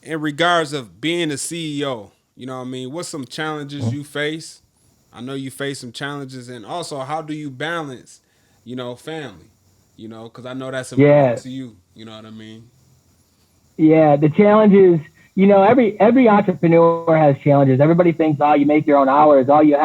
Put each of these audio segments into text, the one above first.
in regards of being a CEO, you know what I mean? What's some challenges you face? I know you face some challenges, and also how do you balance, family? Because I know that's important Yeah, to you. You know what I mean? yeah. The challenge is, every entrepreneur has challenges. Everybody thinks, oh, you make your own hours. All you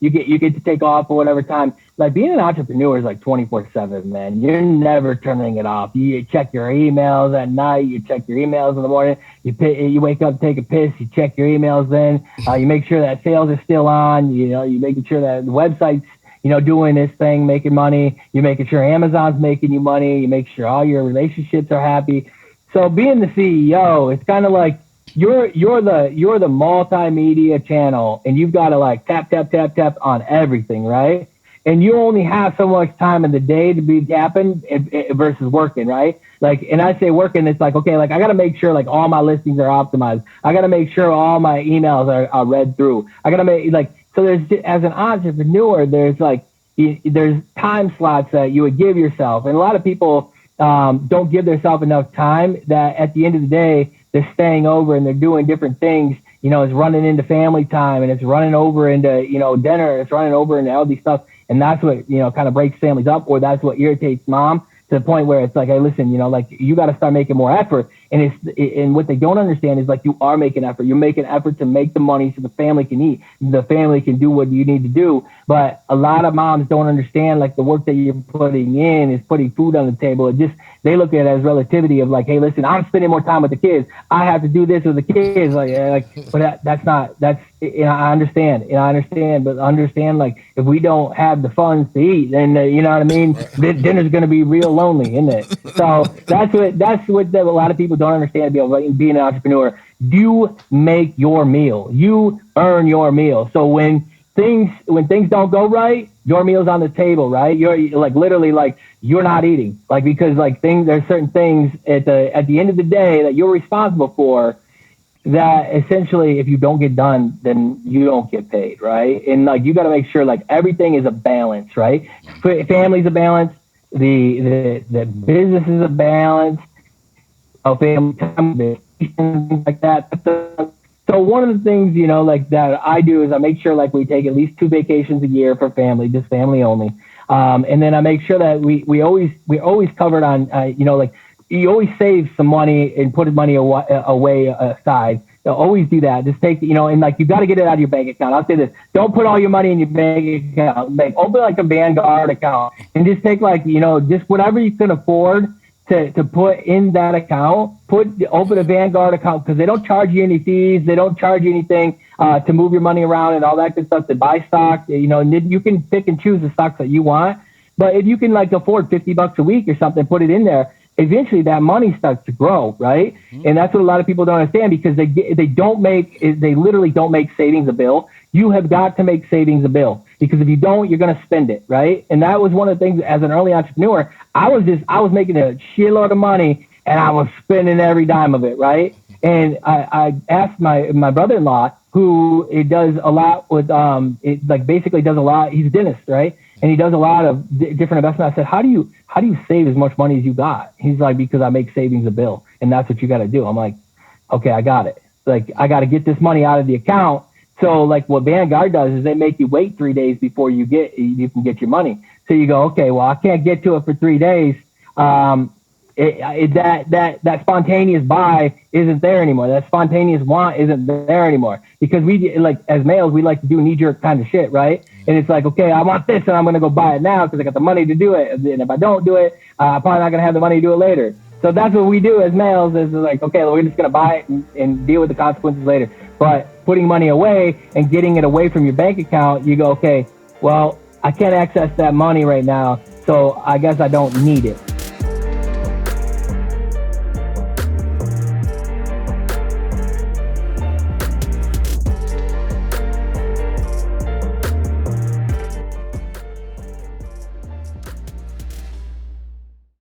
get to take off or whatever time. Like being an entrepreneur is like 24/7, man. You're never turning it off. You check your emails at night. You check your emails in the morning. You wake up, take a piss. You check your emails. Then you make sure that sales are still on. You making sure that the website's doing this thing, making money. You're making sure Amazon's making you money. You make sure all your relationships are happy. So being the CEO, it's kind of like you're the multimedia channel, and you've got to like tap tap tap tap on everything, right? And you only have so much time in the day to be tapping versus working, right? Like, and I say working, it's like, okay, like I got to make sure like all my listings are optimized. I got to make sure all my emails are read through. I got to make like, so there's, as an entrepreneur, there's like, there's time slots that you would give yourself. And a lot of people don't give themselves enough time that at the end of the day, they're staying over and they're doing different things. It's running into family time and it's running over into, dinner. It's running over into all these stuff. And that's what, kind of breaks families up, or that's what irritates mom to the point where it's like, hey, listen, like you got to start making more effort. And what they don't understand is like you are making effort. You're making effort to make the money so the family can eat, the family can do what you need to do. But a lot of moms don't understand like the work that you're putting in is putting food on the table. They look at it as relativity of like, hey, listen, I'm spending more time with the kids. I have to do this with the kids. But that's not, I understand, but understand like if we don't have the funds to eat, then you know what I mean. Dinner's going to be real lonely, isn't it? So that's what a lot of people don't understand about being an entrepreneur. You make your meal. You earn your meal. So when things don't go right, your meal's on the table, right? You're like literally like you're not eating, like because like there's certain things at the end of the day that you're responsible for that essentially if you don't get done, then you don't get paid, right? And like you got to make sure like everything is a balance, right? Family's a balance, the business is a balance, family time, things like that. So one of the things, like that I do is I make sure like we take at least 2 vacations a year for family, just family only. And then I make sure that we always covered on, like you always save some money and put money away aside. So always do that. Just take, and like you got to get it out of your bank account. I'll say this: don't put all your money in your bank account. Like open like a Vanguard account and just take like, just whatever you can afford to put in that account. Open a Vanguard account because they don't charge you any fees. They don't charge you anything to move your money around and all that good stuff. To buy stock, and you can pick and choose the stocks that you want. But if you can like afford $50 a week or something, put it in there. Eventually, that money starts to grow, right? Mm-hmm. And that's what a lot of people don't understand because they literally don't make savings a bill. You have got to make savings a bill because if you don't, you're going to spend it, right? And that was one of the things as an early entrepreneur. I was making a shitload of money and I was spending every dime of it, right? And I asked my brother-in-law, who it does a lot with it like basically does a lot. He's a dentist, right? And he does a lot of different investments. I said, how do you save as much money as you got? He's like, because I make savings a bill, and that's what you got to do. I'm like, okay, I got it. Like I got to get this money out of the account. So like what Vanguard does is they make you wait 3 days before you can get your money. So you go, okay, well I can't get to it for 3 days. That spontaneous buy isn't there anymore. That spontaneous want isn't there anymore because we like as males we like to do knee-jerk kind of shit, right? And it's like, okay, I want this and I'm gonna go buy it now because I got the money to do it. And if I don't do it, I'm probably not gonna have the money to do it later. So that's what we do as males is like, okay, well, we're just gonna buy it and deal with the consequences later. But putting money away and getting it away from your bank account, you go, okay, well, I can't access that money right now, so I guess I don't need it.